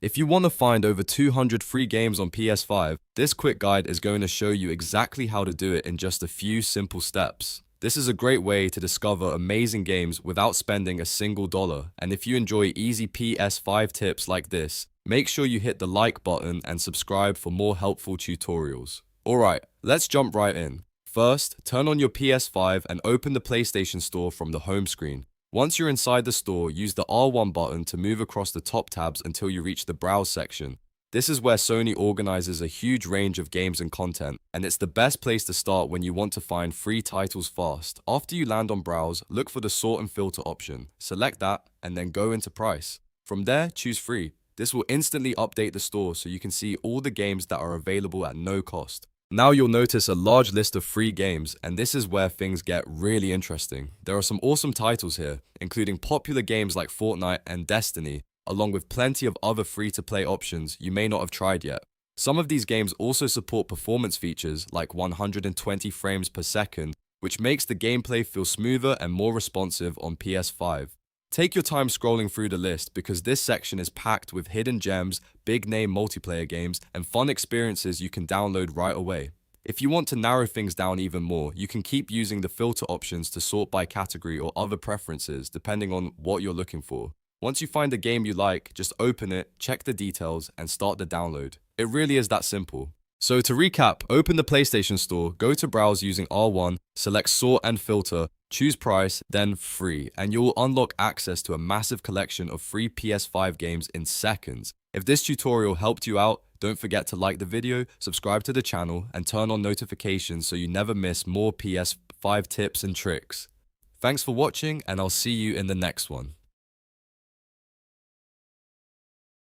If you want to find over 200 free games on PS5, this quick guide is going to show you exactly how to do it in just a few simple steps. This is a great way to discover amazing games without spending a single dollar, and if you enjoy easy PS5 tips like this, make sure you hit the like button and subscribe for more helpful tutorials. Alright, let's jump right in. First, turn on your PS5 and open the PlayStation Store from the home screen. Once you're inside the store, use the R1 button to move across the top tabs until you reach the Browse section. This is where Sony organizes a huge range of games and content, and it's the best place to start when you want to find free titles fast. After you land on Browse, look for the Sort and Filter option. Select that, and then go into Price. From there, choose Free. This will instantly update the store so you can see all the games that are available at no cost. Now you'll notice a large list of free games, and this is where things get really interesting. There are some awesome titles here, including popular games like Fortnite and Destiny, along with plenty of other free-to-play options you may not have tried yet. Some of these games also support performance features like 120 frames per second, which makes the gameplay feel smoother and more responsive on PS5. Take your time scrolling through the list because this section is packed with hidden gems, big-name multiplayer games, and fun experiences you can download right away. If you want to narrow things down even more, you can keep using the filter options to sort by category or other preferences depending on what you're looking for. Once you find a game you like, just open it, check the details, and start the download. It really is that simple. So to recap, open the PlayStation Store, go to Browse using R1, select Sort and Filter, choose Price, then Free, and you'll unlock access to a massive collection of free PS5 games in seconds. If this tutorial helped you out, don't forget to like the video, subscribe to the channel, and turn on notifications so you never miss more PS5 tips and tricks. Thanks for watching, and I'll see you in the next one.